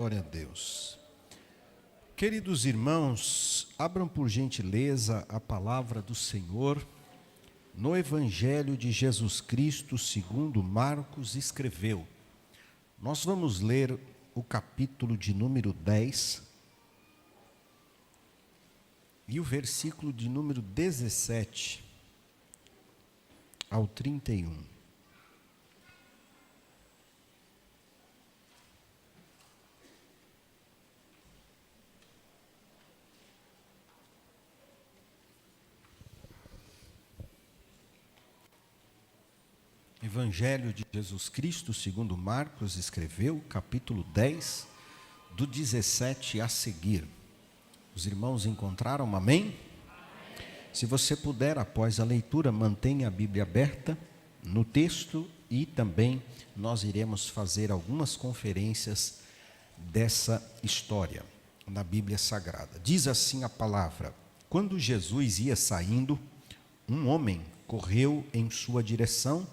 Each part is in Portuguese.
Glória a Deus. Queridos irmãos, abram por gentileza a palavra do Senhor no Evangelho de Jesus Cristo, segundo Marcos escreveu. Nós vamos ler o capítulo de número 10 e o versículo de número 17 ao 31. Evangelho de Jesus Cristo, segundo Marcos escreveu, capítulo 10, do 17 a seguir. Os irmãos encontraram, amém? Se você puder, após a leitura, mantenha a Bíblia aberta no texto e também nós iremos fazer algumas conferências dessa história na Bíblia Sagrada. Diz assim a palavra: quando Jesus ia saindo, um homem correu em sua direção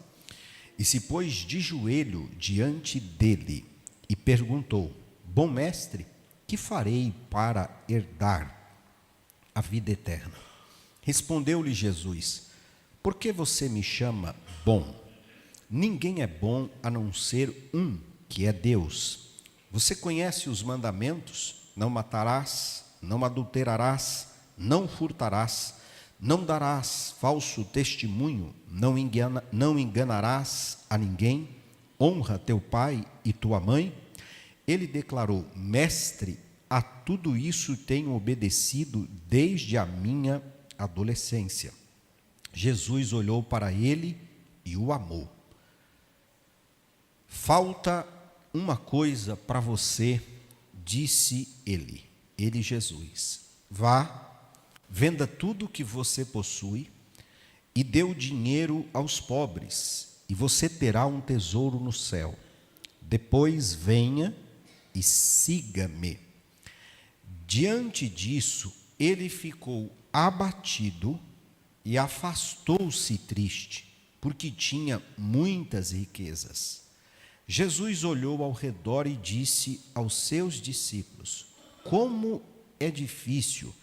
e se pôs de joelho diante dele e perguntou: bom mestre, que farei para herdar a vida eterna? Respondeu-lhe Jesus: por que você me chama bom? Ninguém é bom a não ser um, que é Deus. Você conhece os mandamentos: não matarás, não adulterarás, não furtarás, não darás falso testemunho, não enganarás a ninguém, honra teu pai e tua mãe. Ele declarou: mestre, a tudo isso tenho obedecido desde a minha adolescência. Jesus olhou para ele e o amou. Falta uma coisa para você, disse ele, Jesus. Vá, venda tudo o que você possui e dê o dinheiro aos pobres, e você terá um tesouro no céu. Depois venha e siga-me. Diante disso, ele ficou abatido e afastou-se triste, porque tinha muitas riquezas. Jesus olhou ao redor e disse aos seus discípulos: como é difícil.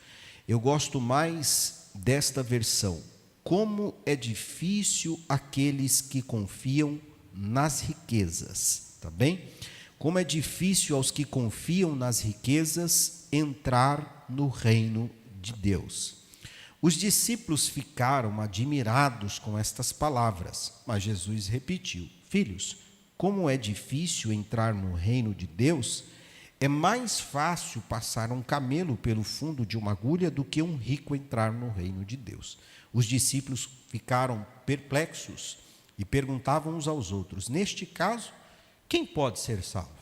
Eu gosto mais desta versão: como é difícil aqueles que confiam nas riquezas, tá bem? Como é difícil aos que confiam nas riquezas entrar no reino de Deus. Os discípulos ficaram admirados com estas palavras, mas Jesus repetiu: filhos, como é difícil entrar no reino de Deus. É mais fácil passar um camelo pelo fundo de uma agulha do que um rico entrar no reino de Deus. Os discípulos ficaram perplexos e perguntavam uns aos outros: neste caso, quem pode ser salvo?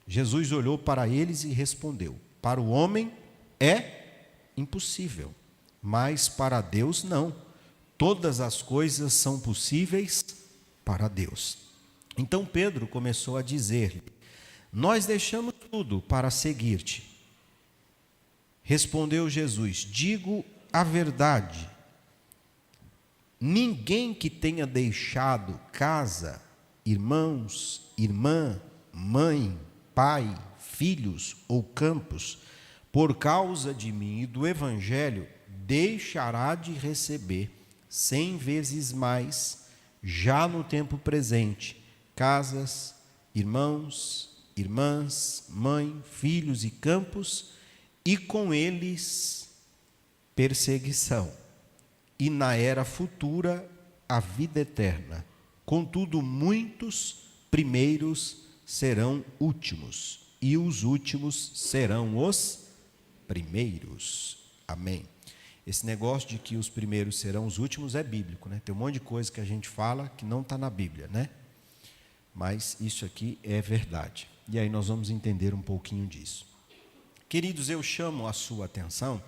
Jesus olhou para eles e respondeu: para o homem é impossível, mas para Deus não. Todas as coisas são possíveis para Deus. Então Pedro começou a dizer-lhe: nós deixamos tudo para seguir-te. Respondeu Jesus: digo a verdade. Ninguém que tenha deixado casa, irmãos, irmã, mãe, pai, filhos ou campos, por causa de mim e do Evangelho, deixará de receber 100 vezes mais, já no tempo presente, casas, irmãos, irmãs, mãe, filhos e campos, e com eles perseguição, e na era futura a vida eterna. Contudo, muitos primeiros serão últimos, e os últimos serão os primeiros. Amém. Esse negócio de que os primeiros serão os últimos é bíblico, né? Tem um monte de coisa que a gente fala que não está na Bíblia, né? Mas isso aqui é verdade. E aí nós vamos entender um pouquinho disso. Queridos, eu chamo a sua atenção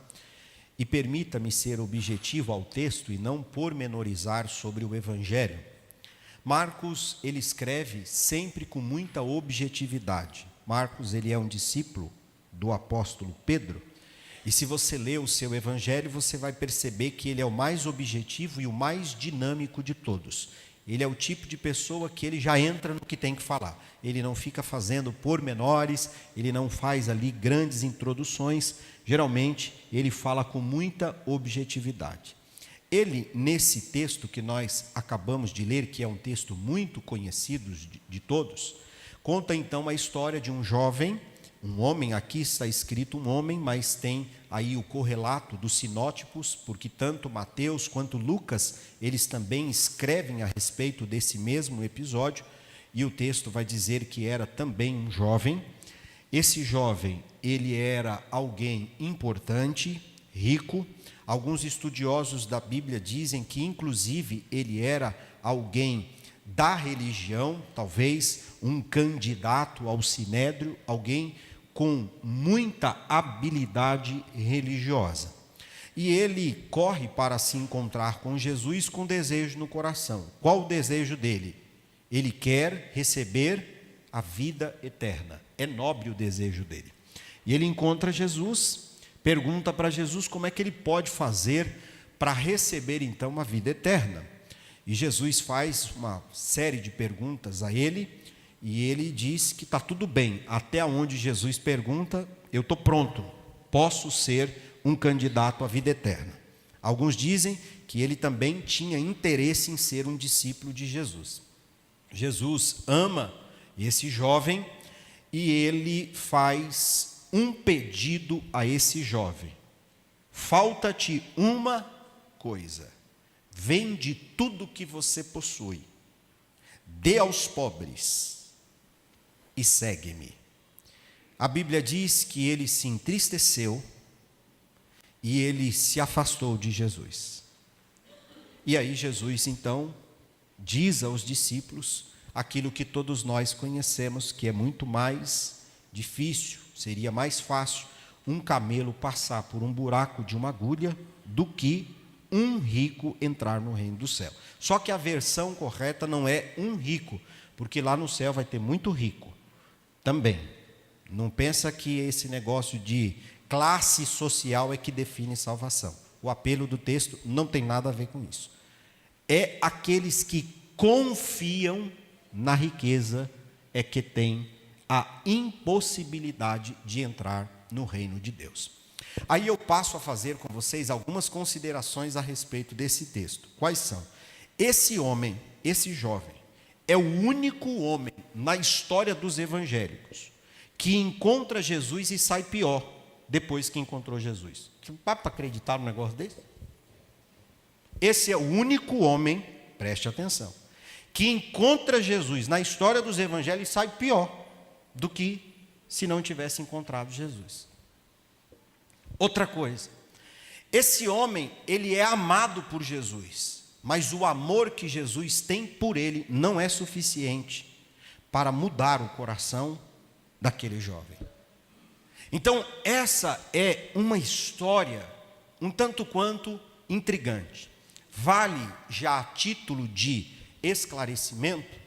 e permita-me ser objetivo ao texto e não pormenorizar sobre o Evangelho. Marcos, ele escreve sempre com muita objetividade. Marcos, ele é um discípulo do apóstolo Pedro. E se você ler o seu Evangelho, você vai perceber que ele é o mais objetivo e o mais dinâmico de todos. ele é o tipo de pessoa que ele já entra no que tem que falar. Ele não fica fazendo pormenores, ele não faz ali grandes introduções. Geralmente, ele fala com muita objetividade. Ele, nesse texto que nós acabamos de ler, que é um texto muito conhecido de todos, conta então a história de um jovem, um homem, aqui está escrito um homem, mas tem aí o correlato dos sinótipos, porque tanto Mateus quanto Lucas, eles também escrevem a respeito desse mesmo episódio, e o texto vai dizer que era também um jovem. Esse jovem, ele era alguém importante, rico. Alguns estudiosos da Bíblia dizem que, inclusive, ele era alguém da religião, talvez um candidato ao sinédrio, alguém com muita habilidade religiosa. E ele corre para se encontrar com Jesus com desejo no coração. Qual o desejo dele? Ele quer receber a vida eterna. É nobre o desejo dele. E ele encontra Jesus, pergunta para Jesus como é que ele pode fazer para receber então a vida eterna. E Jesus faz uma série de perguntas a ele, e ele diz que está tudo bem. Até onde Jesus pergunta, eu estou pronto, posso ser um candidato à vida eterna. Alguns dizem que ele também tinha interesse em ser um discípulo de Jesus. Jesus ama esse jovem e ele faz um pedido a esse jovem: falta-te uma coisa, vende tudo que você possui, dê aos pobres e segue-me. A Bíblia diz que ele se entristeceu e ele se afastou de Jesus. E aí Jesus então diz aos discípulos aquilo que todos nós conhecemos, que é muito mais difícil, seria mais fácil um camelo passar por um buraco de uma agulha do que um rico entrar no reino do céu. Só que a versão correta não é um rico, porque lá no céu vai ter muito rico também. Não pensa que esse negócio de classe social é que define salvação. O apelo do texto não tem nada a ver com isso. É aqueles que confiam na riqueza é que tem a impossibilidade de entrar no reino de Deus. Aí eu passo a fazer com vocês algumas considerações a respeito desse texto. Quais são? Esse homem, esse jovem, é o único homem na história dos evangélicos que encontra Jesus e sai pior depois que encontrou Jesus. Dá para acreditar num negócio desse? Esse é o único homem, preste atenção, que encontra Jesus na história dos evangelhos e sai pior do que se não tivesse encontrado Jesus. Outra coisa, esse homem, ele é amado por Jesus, mas o amor que Jesus tem por ele não é suficiente para mudar o coração daquele jovem. Então, essa é uma história um tanto quanto intrigante. Vale, já a título de esclarecimento,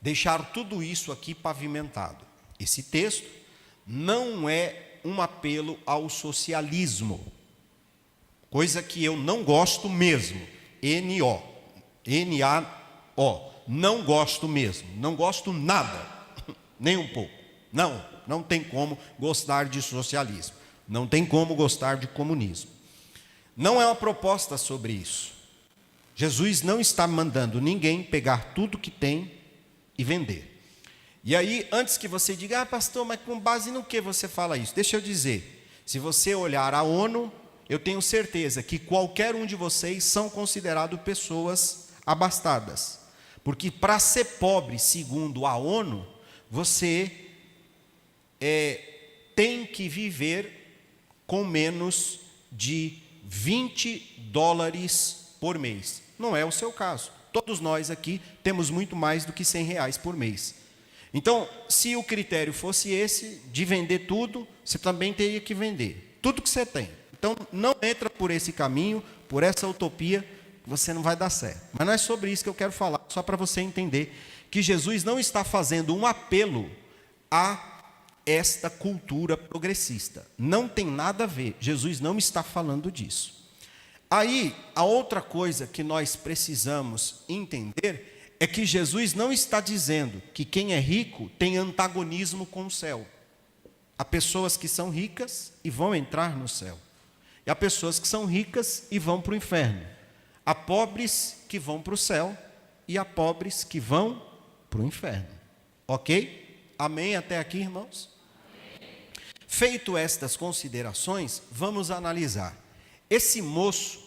deixar tudo isso aqui pavimentado. Esse texto não é um apelo ao socialismo, coisa que eu não gosto mesmo. N-A-O, não gosto mesmo, não gosto nada, nem um pouco. Não tem como gostar de socialismo, não tem como gostar de comunismo. Não é uma proposta sobre isso. Jesus não está mandando ninguém pegar tudo que tem e vender. E aí, antes que você diga, pastor, mas com base no que você fala isso? Deixa eu dizer, se você olhar a ONU, eu tenho certeza que qualquer um de vocês são considerados pessoas abastadas. Porque para ser pobre, segundo a ONU, você tem que viver com menos de $20 por mês. Não é o seu caso. Todos nós aqui temos muito mais do que R$100 por mês. Então, se o critério fosse esse, de vender tudo, você também teria que vender tudo que você tem. Então, não entra por esse caminho, por essa utopia, você não vai dar certo. Mas não é sobre isso que eu quero falar, só para você entender que Jesus não está fazendo um apelo a esta cultura progressista. Não tem nada a ver, Jesus não está falando disso. Aí, a outra coisa que nós precisamos entender é que Jesus não está dizendo que quem é rico tem antagonismo com o céu. Há pessoas que são ricas e vão entrar no céu. E há pessoas que são ricas e vão para o inferno. Há pobres que vão para o céu e há pobres que vão para o inferno. Ok? Amém até aqui, irmãos? Amém. Feito estas considerações, vamos analisar. Esse moço,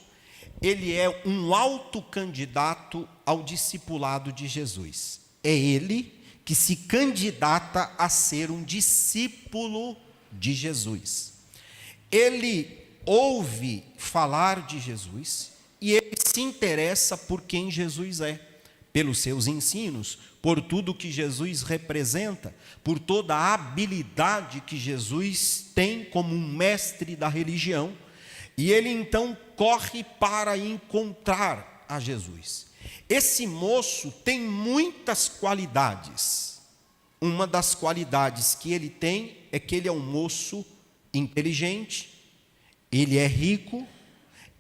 ele é um autocandidato ao discipulado de Jesus. É ele que se candidata a ser um discípulo de Jesus. Ele ouve falar de Jesus e ele se interessa por quem Jesus é, pelos seus ensinos, por tudo que Jesus representa, por toda a habilidade que Jesus tem como um mestre da religião. E ele então corre para encontrar a Jesus. Esse moço tem muitas qualidades. Uma das qualidades que ele tem é que ele é um moço inteligente, ele é rico,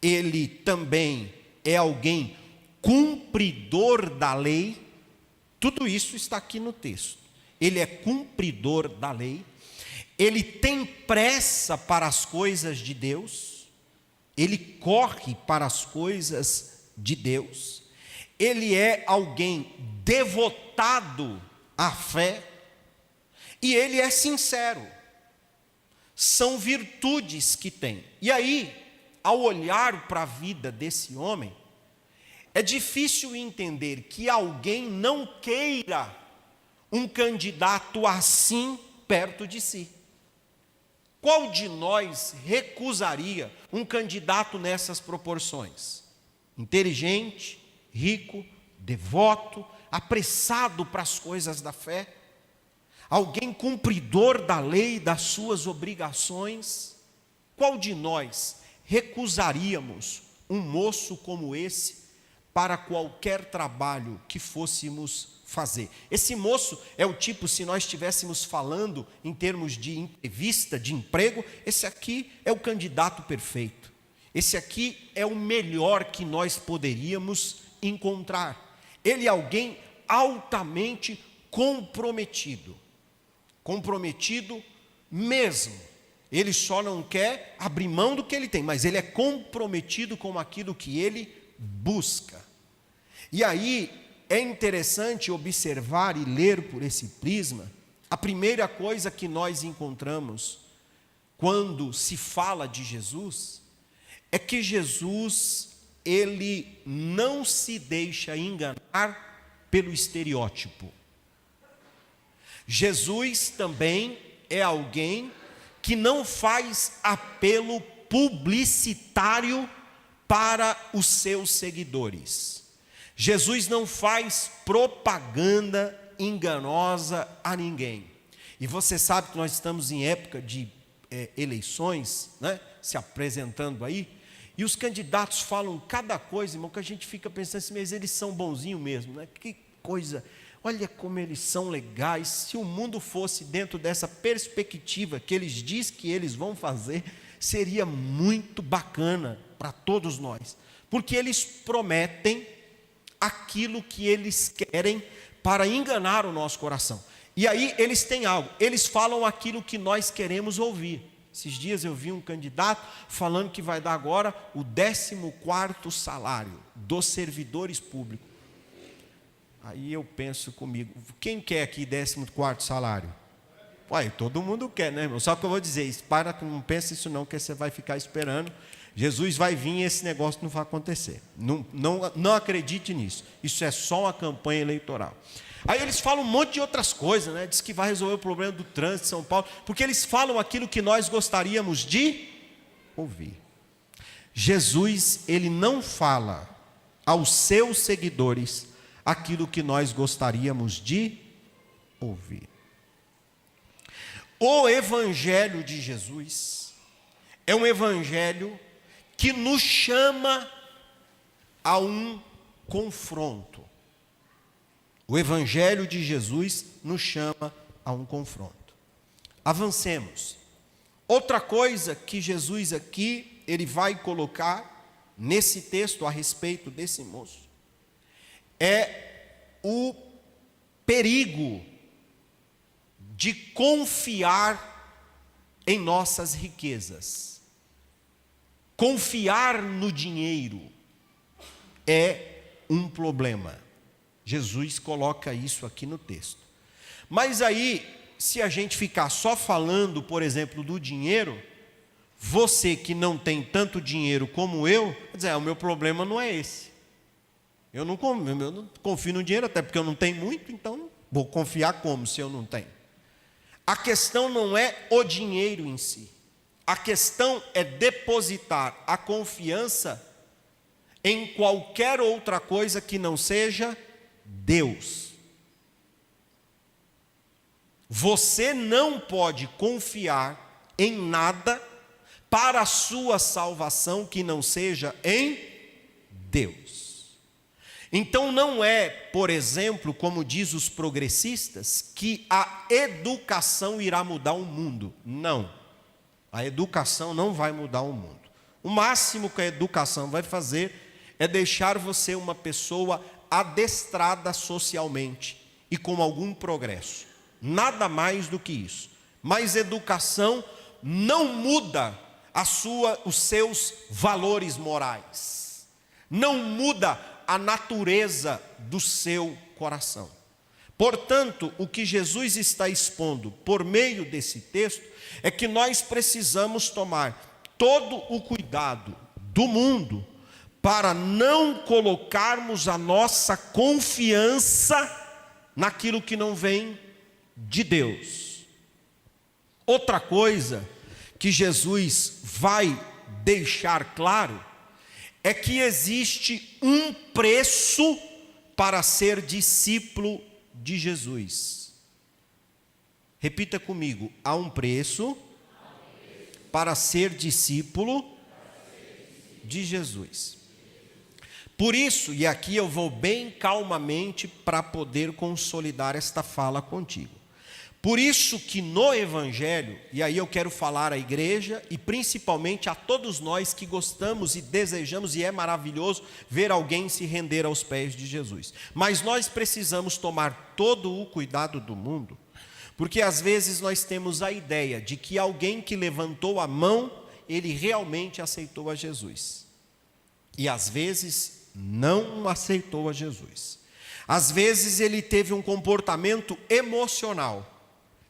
ele também é alguém cumpridor da lei. Tudo isso está aqui no texto. Ele é cumpridor da lei, ele tem pressa para as coisas de Deus, ele corre para as coisas de Deus, ele é alguém devotado à fé e ele é sincero. São virtudes que tem. E aí, ao olhar para a vida desse homem, é difícil entender que alguém não queira um candidato assim perto de si. Qual de nós recusaria um candidato nessas proporções? Inteligente, rico, devoto, apressado para as coisas da fé, alguém cumpridor da lei e das suas obrigações. Qual de nós recusaríamos um moço como esse para qualquer trabalho que fôssemos fazer? Esse moço é o tipo, se nós estivéssemos falando em termos de entrevista, de emprego, esse aqui é o candidato perfeito. Esse aqui é o melhor que nós poderíamos encontrar. Ele é alguém altamente comprometido. Comprometido mesmo. Ele só não quer abrir mão do que ele tem, mas ele é comprometido com aquilo que ele busca. E aí é interessante observar e ler por esse prisma. A primeira coisa que nós encontramos quando se fala de Jesus é que Jesus, ele não se deixa enganar pelo estereótipo. Jesus também é alguém que não faz apelo publicitário para os seus seguidores. Jesus não faz propaganda enganosa a ninguém. E você sabe que nós estamos em época de eleições, né, se apresentando aí, e os candidatos falam cada coisa, irmão, que a gente fica pensando assim, mas eles são bonzinhos mesmo, né? Que coisa, olha como eles são legais. Se o mundo fosse dentro dessa perspectiva que eles dizem que eles vão fazer, seria muito bacana para todos nós, porque eles prometem aquilo que eles querem para enganar o nosso coração. E aí eles têm algo, eles falam aquilo que nós queremos ouvir. Esses dias eu vi um candidato falando que vai dar agora o 14º salário dos servidores públicos. Aí eu penso comigo, quem quer aqui 14º salário? Ué, todo mundo quer, né, irmão? Só que eu vou dizer, não pensa isso não, que você vai ficar esperando. Jesus vai vir e esse negócio não vai acontecer. Não acredite nisso. Isso é só uma campanha eleitoral. Aí eles falam um monte de outras coisas, né? Diz que vai resolver o problema do trânsito de São Paulo, porque eles falam aquilo que nós gostaríamos de ouvir. Jesus, ele não fala aos seus seguidores aquilo que nós gostaríamos de ouvir. O evangelho de Jesus é um evangelho que nos chama a um confronto. O evangelho de Jesus nos chama a um confronto. Avancemos. Outra coisa que Jesus aqui, ele vai colocar nesse texto a respeito desse moço, é o perigo de confiar em nossas riquezas. Confiar no dinheiro é um problema. Jesus coloca isso aqui no texto. Mas aí, se a gente ficar só falando, por exemplo, do dinheiro, você que não tem tanto dinheiro como eu, vai dizer, o meu problema não é esse. Eu não confio no dinheiro, até porque eu não tenho muito, então vou confiar como se eu não tenho? A questão não é o dinheiro em si. A questão é depositar a confiança em qualquer outra coisa que não seja Deus. Você não pode confiar em nada para a sua salvação que não seja em Deus. Então não é, por exemplo, como diz os progressistas, que a educação irá mudar o mundo. Não. A educação não vai mudar o mundo. O máximo que a educação vai fazer é deixar você uma pessoa adestrada socialmente e com algum progresso. Nada mais do que isso. Mas educação não muda os seus valores morais. Não muda a natureza do seu coração. Portanto, o que Jesus está expondo por meio desse texto é que nós precisamos tomar todo o cuidado do mundo para não colocarmos a nossa confiança naquilo que não vem de Deus. Outra coisa que Jesus vai deixar claro é que existe um preço para ser discípulo de Jesus. Repita comigo: há um preço para ser discípulo de Jesus. Por isso, e aqui eu vou bem calmamente para poder consolidar esta fala contigo. Por isso que no Evangelho, e aí eu quero falar à igreja e principalmente a todos nós que gostamos e desejamos, e é maravilhoso ver alguém se render aos pés de Jesus. Mas nós precisamos tomar todo o cuidado do mundo, porque às vezes nós temos a ideia de que alguém que levantou a mão, ele realmente aceitou a Jesus. E às vezes não aceitou a Jesus. Às vezes ele teve um comportamento emocional,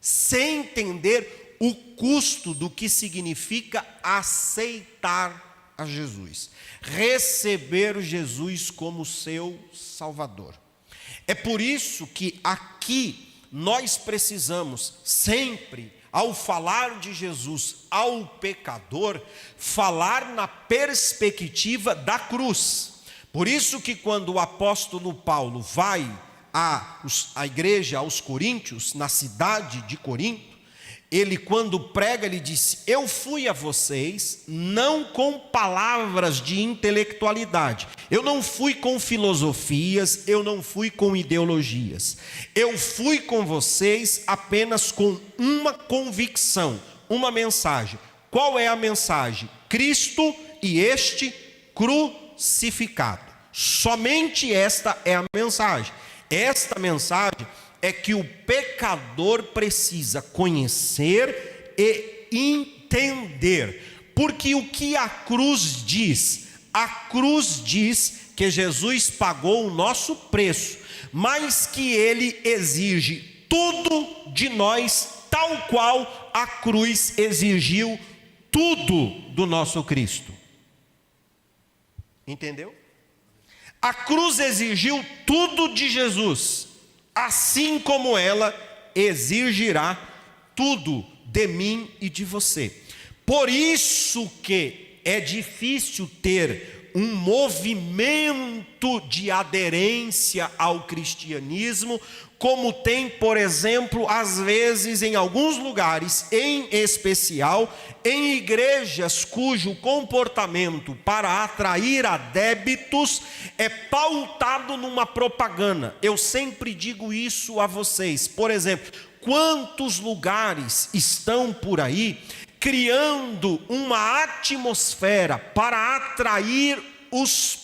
sem entender o custo do que significa aceitar a Jesus, receber Jesus como seu Salvador. É por isso que aqui nós precisamos sempre, ao falar de Jesus ao pecador, falar na perspectiva da cruz. Por isso que quando o apóstolo Paulo vai à igreja, aos coríntios, na cidade de Corinto, ele quando prega, ele disse: eu fui a vocês não com palavras de intelectualidade, eu não fui com filosofias, eu não fui com ideologias, eu fui com vocês apenas com uma convicção, uma mensagem. Qual é a mensagem? Cristo e este crucificado. Somente esta é a mensagem. Esta mensagem é que o pecador precisa conhecer e entender. Porque o que a cruz diz? A cruz diz que Jesus pagou o nosso preço, mas que ele exige tudo de nós, tal qual a cruz exigiu tudo do nosso Cristo. Entendeu? A cruz exigiu tudo de Jesus, assim como ela exigirá tudo de mim e de você. Por isso que é difícil ter um movimento de aderência ao cristianismo, como tem, por exemplo, às vezes em alguns lugares, em especial em igrejas cujo comportamento para atrair adébitos é pautado numa propaganda. Eu sempre digo isso a vocês. Por exemplo, quantos lugares estão por aí criando uma atmosfera para atrair os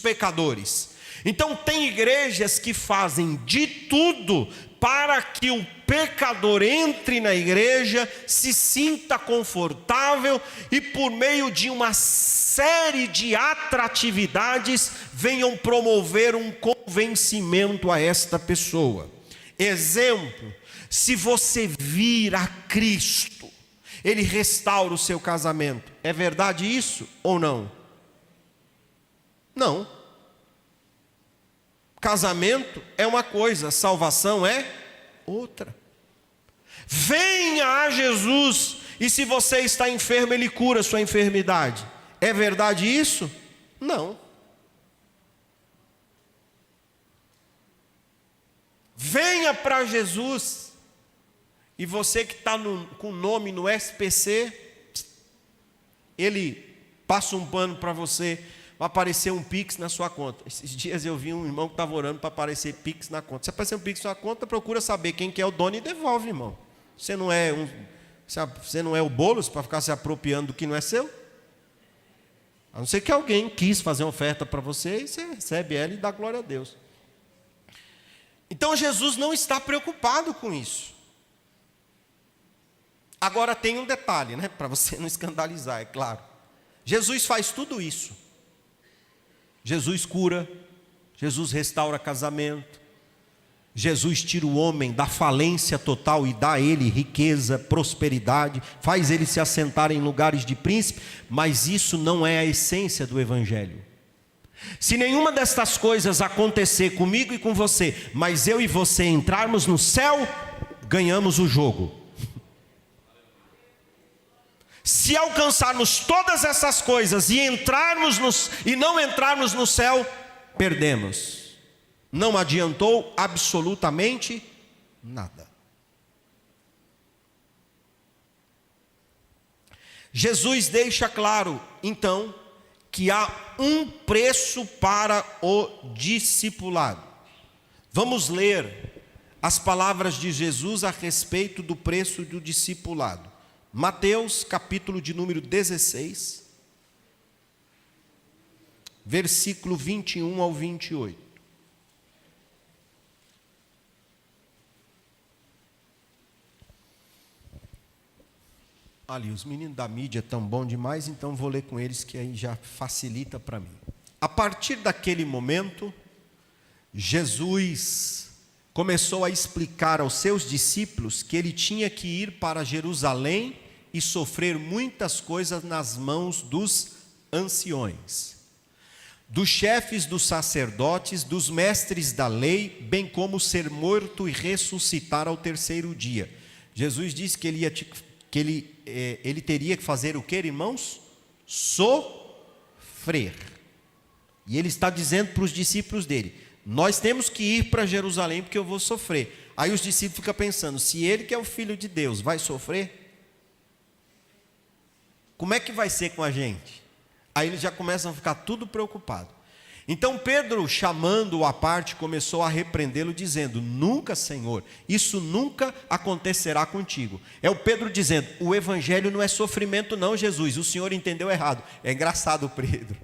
pecadores? Então tem igrejas que fazem de tudo para que o pecador entre na igreja, se sinta confortável e por meio de uma série de atratividades venham promover um convencimento a esta pessoa. Exemplo, se você vir a Cristo, Ele restaura o seu casamento. É verdade isso ou não? Não. Casamento é uma coisa, salvação é outra. Venha a Jesus, e se você está enfermo, Ele cura a sua enfermidade. É verdade isso? Não. Venha para Jesus, e você que está com nome no SPC, Ele passa um pano para você, vai aparecer um Pix na sua conta. Esses dias eu vi um irmão que estava orando para aparecer Pix na conta. Se aparecer um Pix na sua conta, procura saber quem que é o dono e devolve, irmão. Você não é o Boulos para ficar se apropriando do que não é seu? A não ser que alguém quis fazer uma oferta para você, e você recebe ela e dá glória a Deus. Então Jesus não está preocupado com isso. Agora tem um detalhe, né? Para você não escandalizar, é claro. Jesus faz tudo isso. Jesus cura, Jesus restaura casamento, Jesus tira o homem da falência total e dá a ele riqueza, prosperidade, faz ele se assentar em lugares de príncipe, mas isso não é a essência do Evangelho. Se nenhuma destas coisas acontecer comigo e com você, mas eu e você entrarmos no céu, ganhamos o jogo. Se alcançarmos todas essas coisas e não entrarmos no céu, perdemos. Não adiantou absolutamente nada. Jesus deixa claro, então, que há um preço para o discipulado. Vamos ler as palavras de Jesus a respeito do preço do discipulado. Mateus, capítulo de número 16, versículo 21 ao 28. Ali, os meninos da mídia estão bons demais, então vou ler com eles que aí já facilita para mim. A partir daquele momento, Jesus começou a explicar aos seus discípulos que ele tinha que ir para Jerusalém e sofrer muitas coisas nas mãos dos anciões, dos chefes dos sacerdotes, dos mestres da lei, bem como ser morto e ressuscitar ao terceiro dia. Jesus disse que ele teria que fazer o que, irmãos? Sofrer. E ele está dizendo para os discípulos dele: nós temos que ir para Jerusalém porque eu vou sofrer. Aí os discípulos ficam pensando: se ele que é o Filho de Deus vai sofrer, como é que vai ser com a gente? Aí eles já começam a ficar tudo preocupados. Então Pedro, chamando-o à parte, começou a repreendê-lo, dizendo: nunca, Senhor, isso nunca acontecerá contigo. É o Pedro dizendo: o evangelho não é sofrimento não, Jesus, o senhor entendeu errado. É engraçado o Pedro.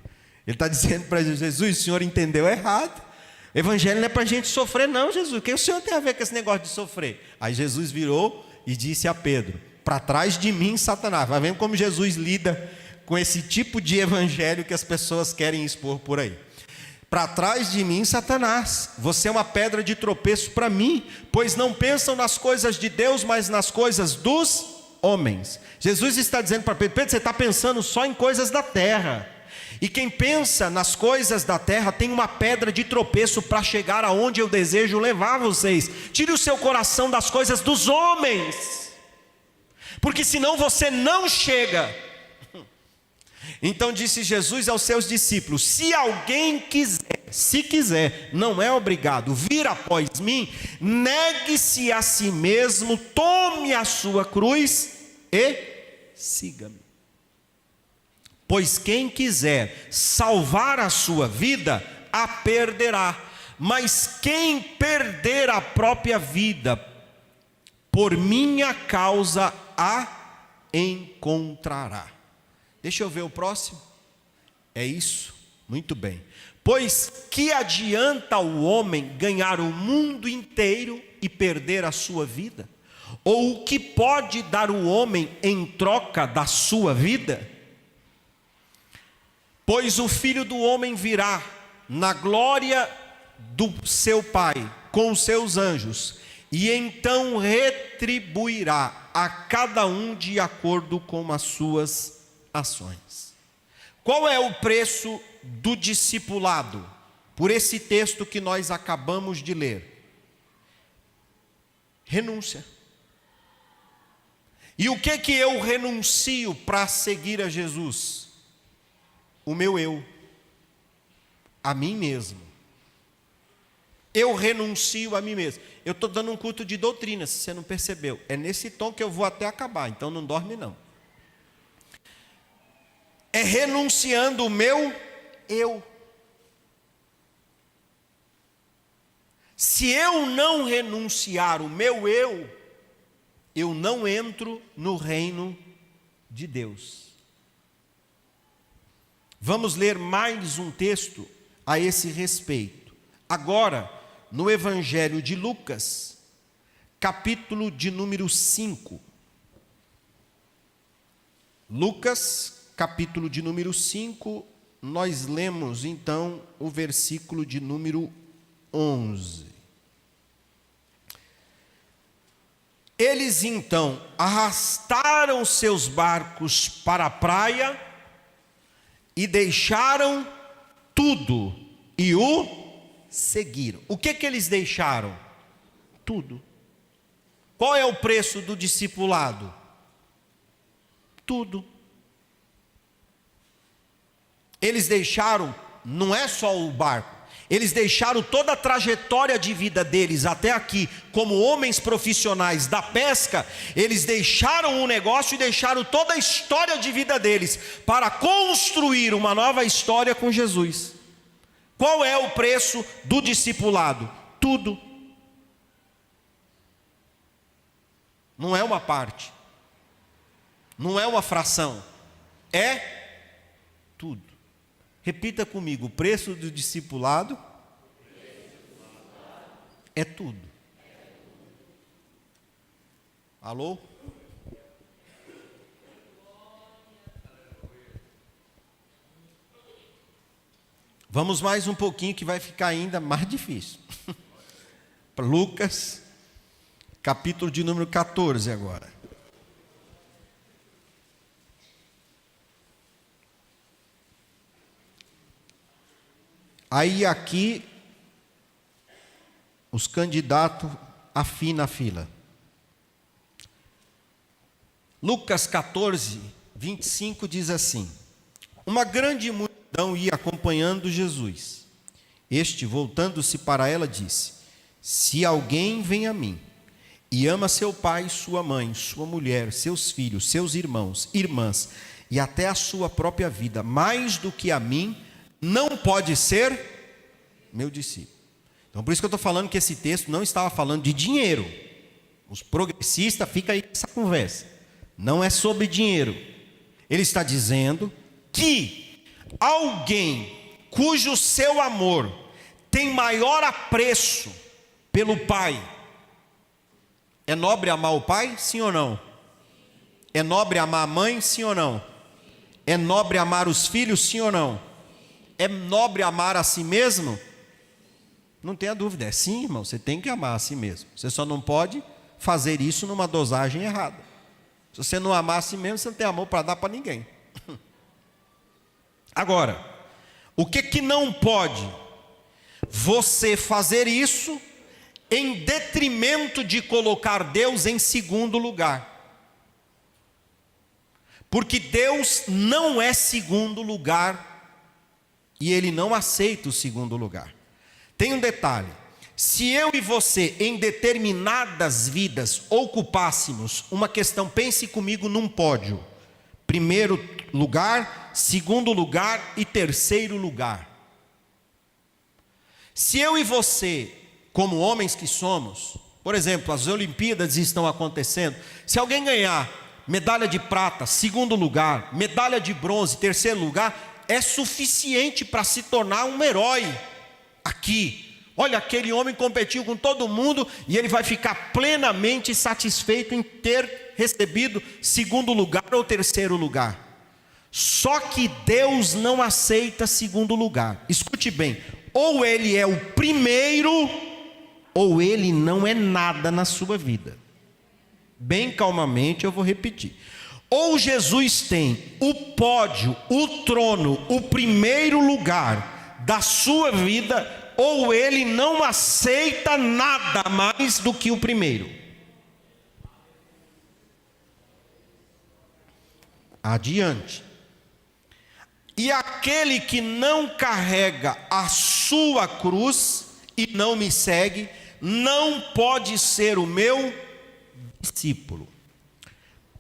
Ele está dizendo para Jesus: o senhor entendeu errado. Evangelho não é para a gente sofrer não, Jesus. O que o senhor tem a ver com esse negócio de sofrer? Aí Jesus virou e disse a Pedro: para trás de mim, Satanás. Vai vendo como Jesus lida com esse tipo de evangelho que as pessoas querem expor por aí. Para trás de mim, Satanás, você é uma pedra de tropeço para mim, pois não pensam nas coisas de Deus, mas nas coisas dos homens. Jesus está dizendo para Pedro: Pedro, você está pensando só em coisas da terra. E quem pensa nas coisas da terra tem uma pedra de tropeço para chegar aonde eu desejo levar vocês. Tire o seu coração das coisas dos homens, porque senão você não chega. Então disse Jesus aos seus discípulos: se alguém quiser, se quiser, não é obrigado, vir após mim, negue-se a si mesmo, tome a sua cruz e siga-me. Pois quem quiser salvar a sua vida, a perderá. Mas quem perder a própria vida, por minha causa, a encontrará. Deixa eu ver o próximo. É isso Muito bem. Pois que adianta o homem ganhar o mundo inteiro e perder a sua vida? Ou o que pode dar o homem em troca da sua vida? Pois o Filho do Homem virá na glória do seu Pai com os seus anjos, e então retribuirá a cada um de acordo com as suas ações. Qual é o preço do discipulado? Por esse texto que nós acabamos de ler: renúncia. E o que eu renuncio para seguir a Jesus? O meu eu, a mim mesmo. Eu renuncio a mim mesmo. Eu estou dando um culto de doutrina, se você não percebeu. É nesse tom que eu vou até acabar, então não dorme não. É renunciando o meu eu. Se eu não renunciar o meu eu não entro no reino de Deus. Vamos ler mais um texto a esse respeito. Agora, no Evangelho de Lucas, capítulo de número 5. Lucas, capítulo de número 5, nós lemos então o versículo de número 11. Eles então arrastaram seus barcos para a praia e deixaram tudo e o seguiram. O que eles deixaram? Tudo. Qual é o preço do discipulado? Tudo. Eles deixaram, não é só o barco, eles deixaram toda a trajetória de vida deles até aqui, como homens profissionais da pesca. Eles deixaram o negócio e deixaram toda a história de vida deles para construir uma nova história com Jesus. Qual é o preço do discipulado? Tudo. Não é uma parte, não é uma fração, é tudo. Repita comigo: o preço do discipulado é tudo. Alô? Vamos mais um pouquinho que vai ficar ainda mais difícil. Lucas, capítulo de número 14 agora. Aí aqui, os candidatos afinam a fila. Lucas 14, 25 diz assim: uma grande multidão ia acompanhando Jesus. Este, voltando-se para ela, disse: se alguém vem a mim e ama seu pai, sua mãe, sua mulher, seus filhos, seus irmãos, irmãs e até a sua própria vida, mais do que a mim, não pode ser meu discípulo. Então por isso que eu estou falando que esse texto não estava falando de dinheiro. Os progressistas ficam aí com essa conversa. Não é sobre dinheiro. Ele está dizendo que alguém cujo seu amor tem maior apreço pelo pai. É nobre amar o pai? Sim ou não? É nobre amar a mãe? Sim ou não? É nobre amar os filhos? Sim ou não? É nobre amar a si mesmo? Não tenha dúvida, é sim, irmão, você tem que amar a si mesmo. Você só não pode fazer isso numa dosagem errada. Se você não amar a si mesmo, você não tem amor para dar para ninguém. Agora, o que não pode? Você fazer isso em detrimento de colocar Deus em segundo lugar. Porque Deus não é segundo lugar e Ele não aceita o segundo lugar. Tem um detalhe: se eu e você em determinadas vidas ocupássemos uma questão, pense comigo num pódio: primeiro lugar, segundo lugar e terceiro lugar. Se eu e você, como homens que somos, por exemplo, as Olimpíadas estão acontecendo, se alguém ganhar medalha de prata, segundo lugar, medalha de bronze, terceiro lugar, é suficiente para se tornar um herói aqui. Olha, aquele homem competiu com todo mundo e ele vai ficar plenamente satisfeito em ter recebido segundo lugar ou terceiro lugar. Só que Deus não aceita segundo lugar. Escute bem, ou ele é o primeiro, ou ele não é nada na sua vida. Bem calmamente eu vou repetir. Ou Jesus tem o pódio, o trono, o primeiro lugar da sua vida, ou ele não aceita nada mais do que o primeiro. Adiante. E aquele que não carrega a sua cruz e não me segue, não pode ser o meu discípulo.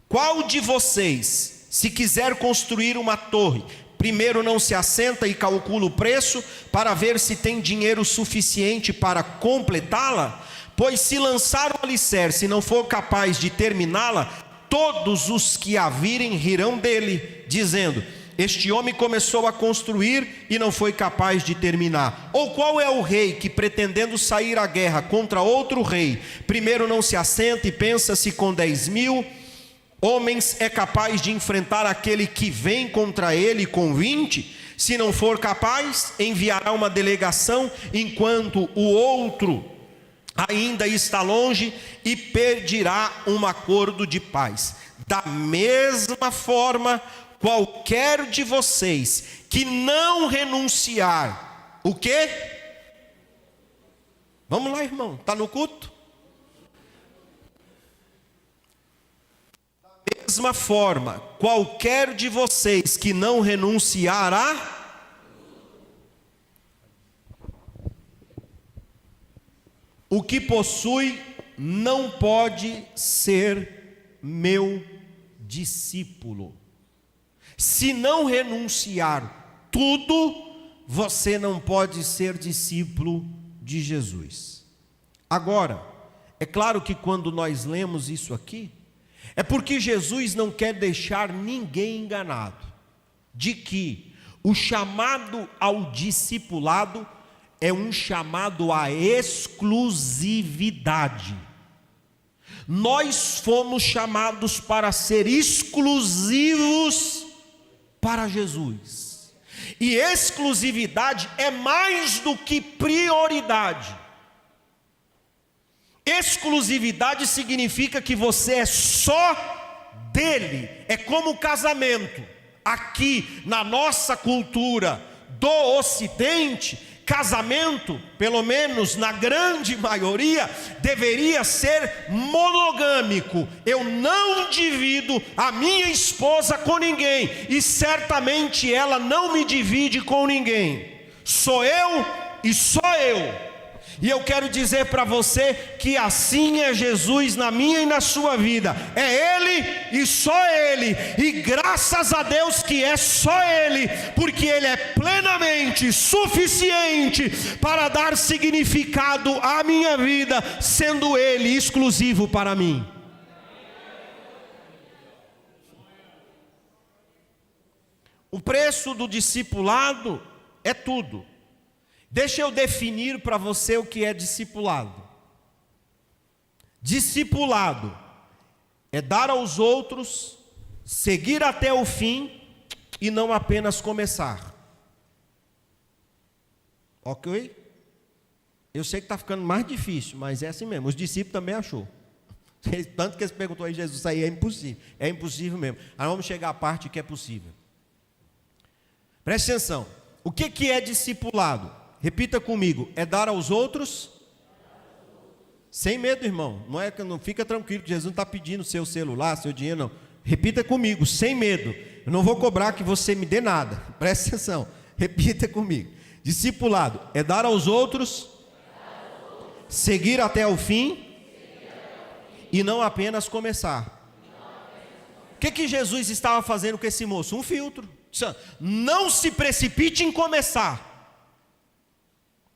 Qual de vocês, se quiser construir uma torre, primeiro não se assenta e calcula o preço para ver se tem dinheiro suficiente para completá-la? Pois se lançar o alicerce e não for capaz de terminá-la, todos os que a virem rirão dele, dizendo: este homem começou a construir e não foi capaz de terminar. Ou qual é o rei que, pretendendo sair à guerra contra outro rei, primeiro não se assenta e pensa se com 10.000 homens é capaz de enfrentar aquele que vem contra ele com 20? Se não for capaz, enviará uma delegação enquanto o outro ainda está longe e pedirá um acordo de paz. Da mesma forma, qualquer de vocês que não renunciar, o quê? Vamos lá, irmão, está no culto? Da mesma forma, qualquer de vocês que não renunciar o que possui, não pode ser meu discípulo. Se não renunciar tudo, você não pode ser discípulo de Jesus. Agora, é claro que quando nós lemos isso aqui, é porque Jesus não quer deixar ninguém enganado, de que o chamado ao discipulado é um chamado à exclusividade. Nós fomos chamados para ser exclusivos para Jesus. E exclusividade é mais do que prioridade. Exclusividade significa que você é só dele. É como o casamento. Aqui na nossa cultura do Ocidente, casamento, pelo menos na grande maioria, deveria ser monogâmico. Eu não divido a minha esposa com ninguém, e certamente ela não me divide com ninguém. Sou eu e só eu. E eu quero dizer para você que assim é Jesus na minha e na sua vida. É Ele e só Ele. E graças a Deus que é só Ele, porque Ele é plenamente suficiente para dar significado à minha vida, sendo Ele exclusivo para mim. O preço do discipulado é tudo. Deixa eu definir para você o que é discipulado. Discipulado é dar aos outros, seguir até o fim e não apenas começar. Ok? Eu sei que está ficando mais difícil, mas é assim mesmo. Os discípulos também achou. Tanto que eles perguntou a Jesus, isso aí é impossível. É impossível mesmo. Aí vamos chegar à parte que é possível. Preste atenção. O que é discipulado? Repita comigo, é dar aos outros sem medo, irmão. Não é que não fica tranquilo que Jesus não está pedindo seu celular, seu dinheiro, não. Repita comigo, sem medo. Eu não vou cobrar que você me dê nada. Presta atenção. Repita comigo. Discipulado é dar aos outros, seguir até o fim e não apenas começar. O que Jesus estava fazendo com esse moço? Um filtro. Não se precipite em começar.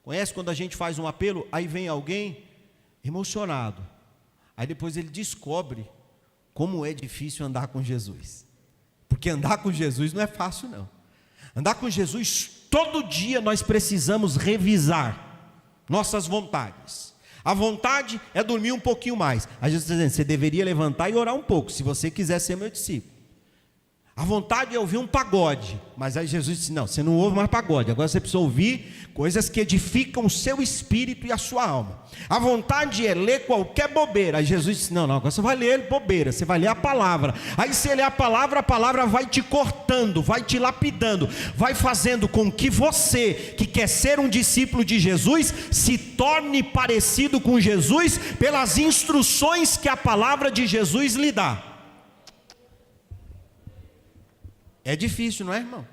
Conhece quando a gente faz um apelo, aí vem alguém emocionado. Aí depois ele descobre como é difícil andar com Jesus. Porque andar com Jesus não é fácil não. Andar com Jesus, todo dia nós precisamos revisar nossas vontades. A vontade é dormir um pouquinho mais. A Jesus está dizendo, você deveria levantar e orar um pouco, se você quiser ser meu discípulo. A vontade é ouvir um pagode, mas aí Jesus disse, não, você não ouve mais pagode, agora você precisa ouvir coisas que edificam o seu espírito e a sua alma. A vontade é ler qualquer bobeira, aí Jesus disse, não, agora você vai ler bobeira, você vai ler a palavra. Aí você lê a palavra vai te cortando, vai te lapidando, vai fazendo com que você, que quer ser um discípulo de Jesus, se torne parecido com Jesus, pelas instruções que a palavra de Jesus lhe dá. É difícil, não é, irmão?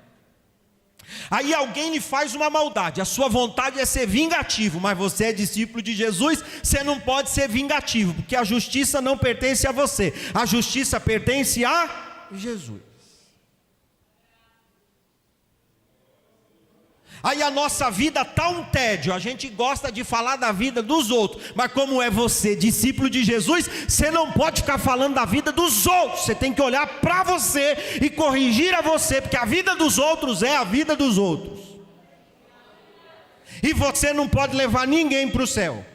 Aí alguém lhe faz uma maldade, a sua vontade é ser vingativo, mas você é discípulo de Jesus, você não pode ser vingativo, porque a justiça não pertence a você, a justiça pertence a Jesus. Aí a nossa vida está um tédio, a gente gosta de falar da vida dos outros, mas como é você, discípulo de Jesus, você não pode ficar falando da vida dos outros, você tem que olhar para você e corrigir a você, porque a vida dos outros é a vida dos outros, e você não pode levar ninguém para o céu,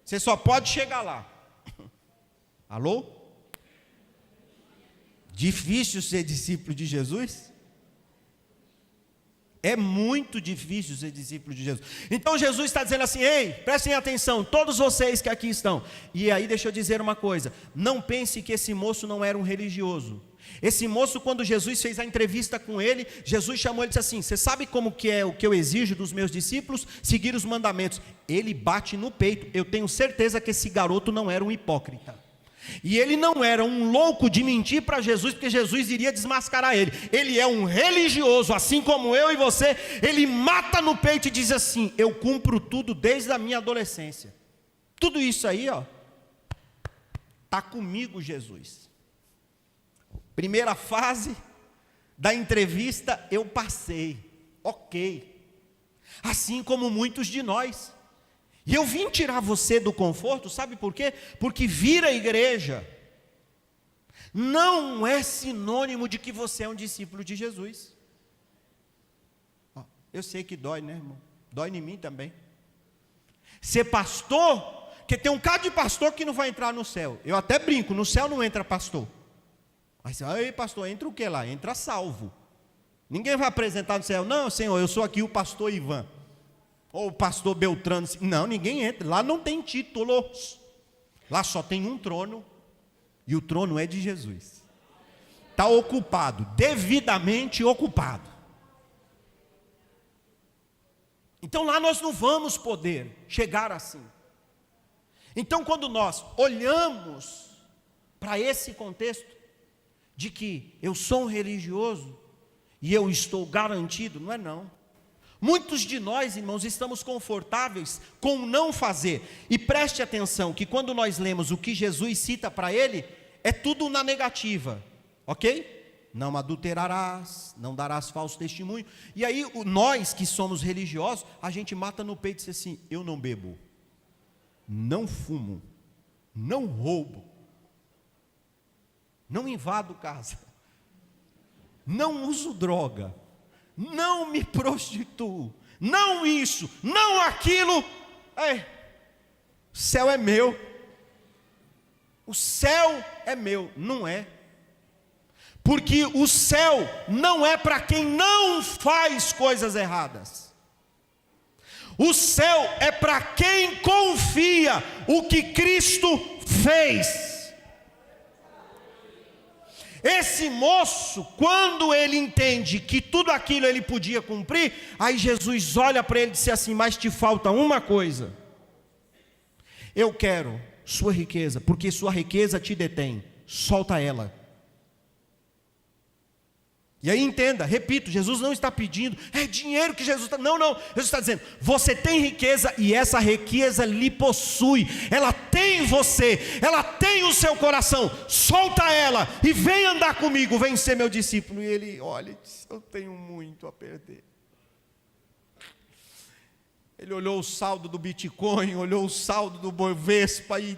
você só pode chegar lá. Alô? Difícil ser discípulo de Jesus? É muito difícil ser discípulo de Jesus. Então Jesus está dizendo assim, ei, prestem atenção, todos vocês que aqui estão. E aí deixa eu dizer uma coisa, não pense que esse moço não era um religioso. Esse moço, quando Jesus fez a entrevista com ele, Jesus chamou ele e disse assim, você sabe como que é o que eu exijo dos meus discípulos? Seguir os mandamentos. Ele bate no peito, eu tenho certeza que esse garoto não era um hipócrita. E ele não era um louco de mentir para Jesus, porque Jesus iria desmascarar ele. Ele é um religioso, assim como eu e você. Ele mata no peito e diz assim, eu cumpro tudo desde a minha adolescência. Tudo isso aí, ó, está comigo, Jesus. Primeira fase da entrevista eu passei, ok. Assim como muitos de nós. E eu vim tirar você do conforto, sabe por quê? Porque vir à igreja não é sinônimo de que você é um discípulo de Jesus. Eu sei que dói, né, irmão? Dói em mim também. Ser pastor, porque tem um cara de pastor que não vai entrar no céu. Eu até brinco, no céu não entra pastor. Aí você, aí pastor, entra o que lá? Entra salvo. Ninguém vai apresentar no céu, não, Senhor, eu sou aqui o pastor Ivan. Ou o pastor Beltrano, não, ninguém entra, lá não tem títulos, lá só tem um trono, e o trono é de Jesus, está ocupado, devidamente ocupado. Então lá nós não vamos poder chegar assim. Então quando nós olhamos para esse contexto, de que eu sou um religioso, e eu estou garantido, não é não. Muitos de nós, irmãos, estamos confortáveis com o não fazer. E preste atenção que quando nós lemos o que Jesus cita para ele, é tudo na negativa, ok? Não adulterarás, não darás falso testemunho. E aí nós que somos religiosos, a gente mata no peito e diz assim, eu não bebo, não fumo, não roubo, não invado casa, não uso droga, não me prostituo, não isso, não aquilo. O céu é meu, o céu é meu. Não é, porque o céu não é para quem não faz coisas erradas, o céu é para quem confia o que Cristo fez. Esse moço, quando ele entende que tudo aquilo ele podia cumprir, aí Jesus olha para ele e diz assim, mas te falta uma coisa, eu quero sua riqueza, porque sua riqueza te detém, solta ela. E aí entenda, repito, Jesus não está pedindo, é dinheiro que Jesus está, não, Jesus está dizendo, você tem riqueza e essa riqueza lhe possui, ela tem você, ela tem o seu coração, solta ela e vem andar comigo, vem ser meu discípulo. E ele olha e diz, eu tenho muito a perder. Ele olhou o saldo do Bitcoin, olhou o saldo do Bovespa e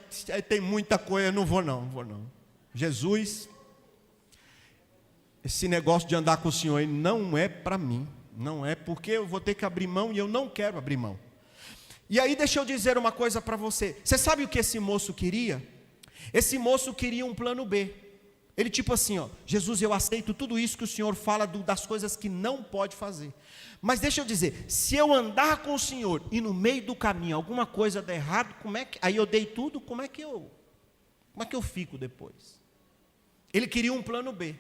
tem muita coisa, não vou não. Jesus, esse negócio de andar com o Senhor não é para mim. Não é, porque eu vou ter que abrir mão e eu não quero abrir mão. E aí deixa eu dizer uma coisa para você. Você sabe o que esse moço queria? Esse moço queria um plano B. Ele tipo assim, ó, Jesus, eu aceito tudo isso que o Senhor fala das coisas que não pode fazer. Mas deixa eu dizer, se eu andar com o Senhor e no meio do caminho alguma coisa der errado, aí eu dei tudo, como é que eu fico depois? Ele queria um plano B.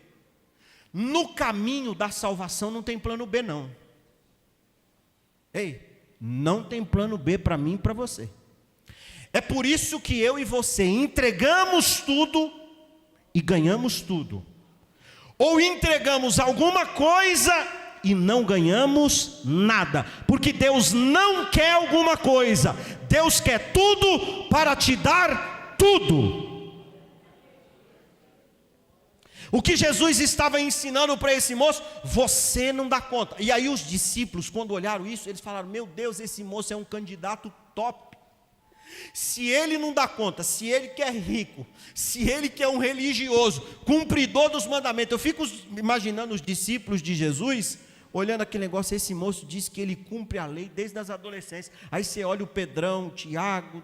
No caminho da salvação não tem plano B não. Ei, não tem plano B para mim e para você. É por isso que eu e você entregamos tudo e ganhamos tudo. Ou entregamos alguma coisa e não ganhamos nada. Porque Deus não quer alguma coisa. Deus quer tudo para te dar tudo. O que Jesus estava ensinando para esse moço, você não dá conta. E aí os discípulos, quando olharam isso, eles falaram, meu Deus, esse moço é um candidato top. Se ele não dá conta, se ele que é rico, se ele que é um religioso, cumpridor dos mandamentos. Eu fico imaginando os discípulos de Jesus, olhando aquele negócio, esse moço diz que ele cumpre a lei desde as adolescências. Aí você olha o Pedrão, o Tiago,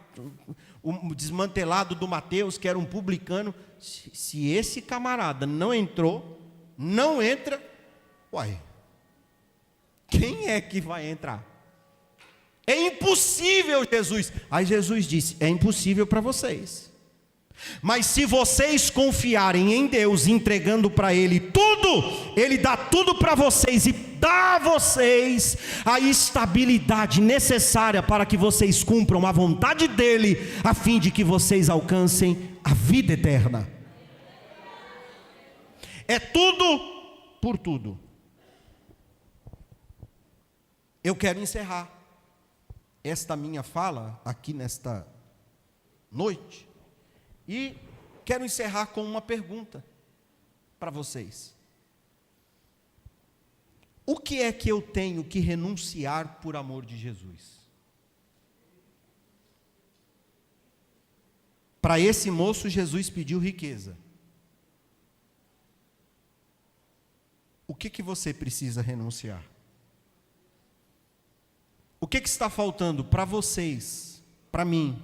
o desmantelado do Mateus, que era um publicano. Se esse camarada não entra, uai, quem é que vai entrar? É impossível, Jesus. Aí Jesus disse, é impossível para vocês. Mas se vocês confiarem em Deus, entregando para Ele tudo, Ele dá tudo para vocês e dá a vocês a estabilidade necessária para que vocês cumpram a vontade dEle, a fim de que vocês alcancem a vida eterna. É tudo por tudo. Eu quero encerrar esta minha fala aqui nesta noite e quero encerrar com uma pergunta para vocês. O que é que eu tenho que renunciar por amor de Jesus? Para esse moço, Jesus pediu riqueza. O que você precisa renunciar? O que está faltando para vocês, para mim,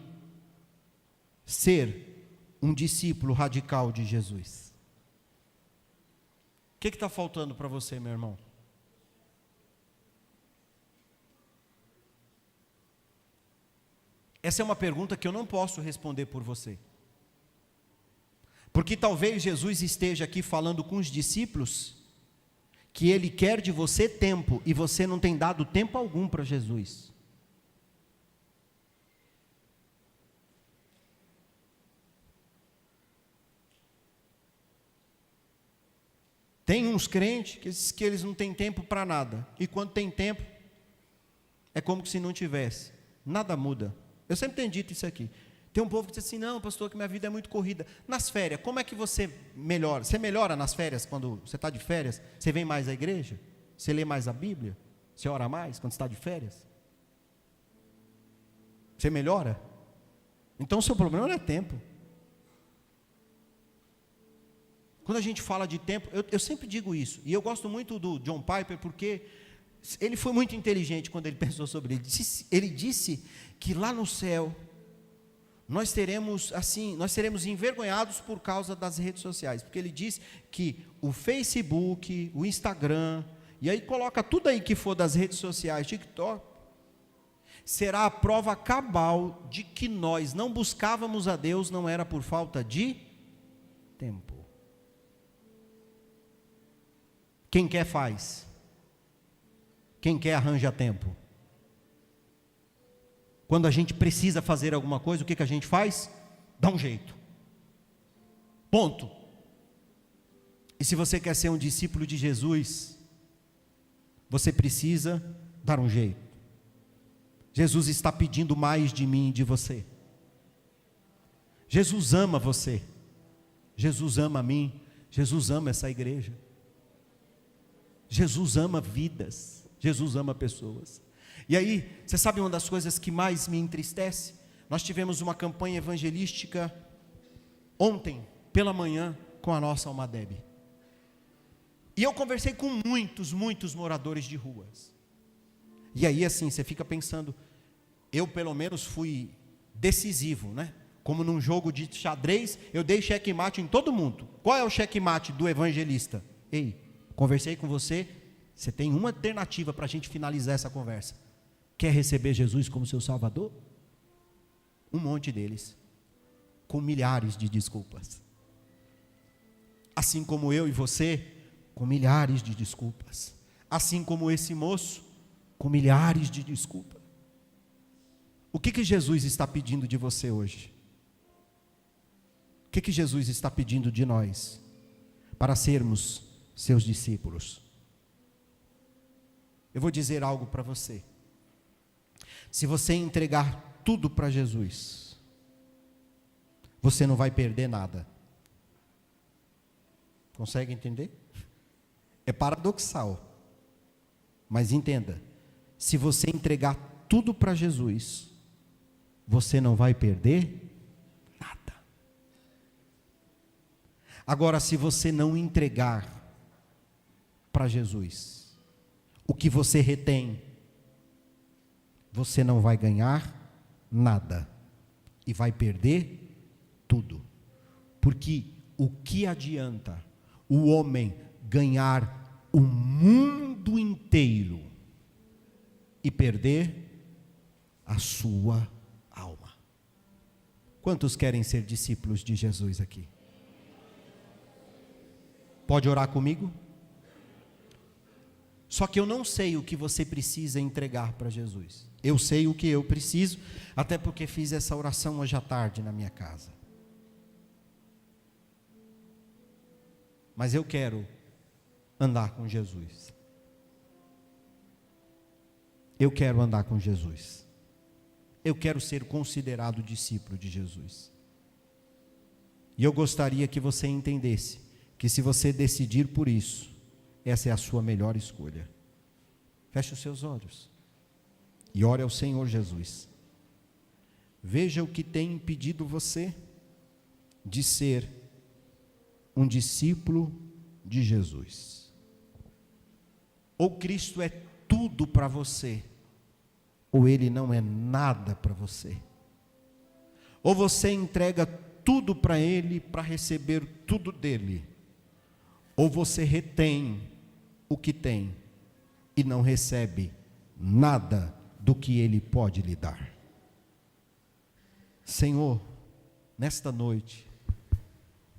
ser um discípulo radical de Jesus? O que está faltando para você, meu irmão? Essa é uma pergunta que eu não posso responder por você. Porque talvez Jesus esteja aqui falando com os discípulos que Ele quer de você tempo, e você não tem dado tempo algum para Jesus. Tem uns crentes que eles não têm tempo para nada, e quando tem tempo, é como se não tivesse, nada muda. Eu sempre tenho dito isso aqui. Tem um povo que diz assim, não pastor, que minha vida é muito corrida. Nas férias, como é que você melhora? Você melhora nas férias, quando você está de férias? Você vem mais à igreja? Você lê mais a Bíblia? Você ora mais quando está de férias? Você melhora? Então o seu problema não é tempo. Quando a gente fala de tempo, eu sempre digo isso, e eu gosto muito do John Piper, porque ele foi muito inteligente quando ele pensou sobre ele. Ele disse que lá no céu, nós seremos envergonhados por causa das redes sociais, porque ele diz que o Facebook, o Instagram, e aí coloca tudo aí que for das redes sociais, TikTok, será a prova cabal de que nós não buscávamos a Deus, não era por falta de tempo. Quem quer faz, quem quer arranja tempo. Quando a gente precisa fazer alguma coisa, o que a gente faz? Dá um jeito. Ponto. E se você quer ser um discípulo de Jesus, você precisa dar um jeito. Jesus está pedindo mais de mim e de você. Jesus ama você. Jesus ama a mim. Jesus ama essa igreja. Jesus ama vidas. Jesus ama pessoas. E aí, você sabe uma das coisas que mais me entristece? Nós tivemos uma campanha evangelística ontem, pela manhã, com a nossa Almadeb. E eu conversei com muitos moradores de ruas. E aí assim, você fica pensando, eu pelo menos fui decisivo, né? Como num jogo de xadrez, eu dei checkmate em todo mundo. Qual é o checkmate do evangelista? Ei, conversei com você, você tem uma alternativa para a gente finalizar essa conversa. Quer receber Jesus como seu Salvador? Um monte deles, com milhares de desculpas. Assim como eu e você, com milhares de desculpas. Assim como esse moço, com milhares de desculpas. O que Jesus está pedindo de você hoje? O que Jesus está pedindo de nós para sermos seus discípulos? Eu vou dizer algo para você. Se você entregar tudo para Jesus, você não vai perder nada. Consegue entender? É paradoxal, mas entenda, se você entregar tudo para Jesus, você não vai perder nada. Agora, se você não entregar para Jesus o que você retém, você não vai ganhar nada e vai perder tudo. Porque o que adianta o homem ganhar o mundo inteiro e perder a sua alma? Quantos querem ser discípulos de Jesus aqui? Pode orar comigo? Só que eu não sei o que você precisa entregar para Jesus. Eu sei o que eu preciso, até porque fiz essa oração hoje à tarde na minha casa. Mas eu quero andar com Jesus. Eu quero andar com Jesus. Eu quero ser considerado discípulo de Jesus. E eu gostaria que você entendesse que se você decidir por isso, essa é a sua melhor escolha. Feche os seus olhos e ore ao Senhor Jesus. Veja o que tem impedido você de ser um discípulo de Jesus. Ou Cristo é tudo para você, ou Ele não é nada para você. Ou você entrega tudo para Ele para receber tudo dEle, ou você retém o que tem e não recebe nada do que Ele pode lhe dar. Senhor, nesta noite,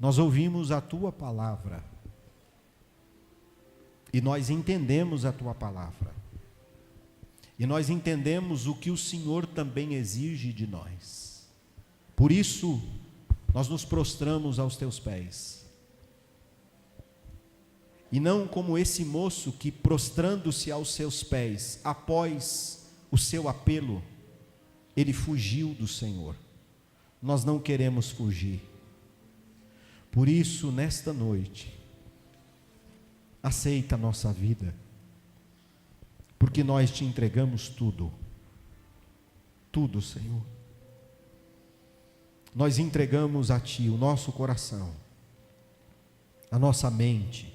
nós ouvimos a Tua palavra, e nós entendemos a Tua palavra, e nós entendemos o que o Senhor também exige de nós. Por isso, nós nos prostramos aos Teus pés, e não como esse moço que, prostrando-se aos Seus pés, após o seu apelo, ele fugiu do Senhor. Nós não queremos fugir. Por isso, nesta noite, aceita a nossa vida, porque nós te entregamos tudo, tudo, Senhor. Nós entregamos a Ti o nosso coração, a nossa mente,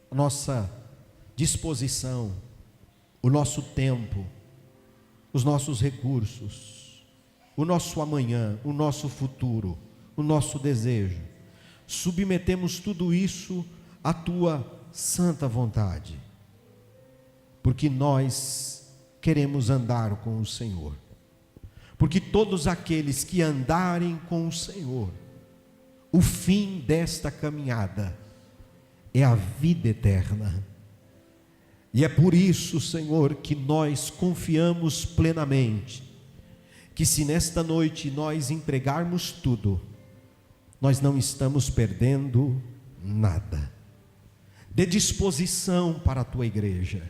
a nossa disposição, o nosso tempo, os nossos recursos, o nosso amanhã, o nosso futuro, o nosso desejo. Submetemos tudo isso à Tua santa vontade, porque nós queremos andar com o Senhor, porque todos aqueles que andarem com o Senhor, o fim desta caminhada é a vida eterna. E é por isso, Senhor, que nós confiamos plenamente, que se nesta noite nós entregarmos tudo, nós não estamos perdendo nada. Dê disposição para a Tua igreja,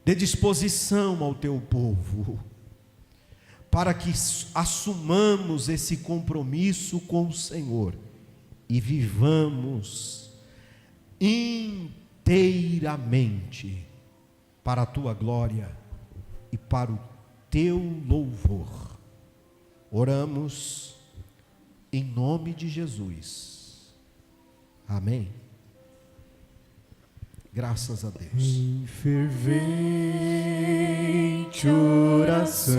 dê disposição ao Teu povo, para que assumamos esse compromisso com o Senhor e vivamos inteiramente para a Tua glória e para o Teu louvor. Oramos em nome de Jesus. Amém. Graças a Deus. Em fervente oração,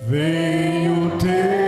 vem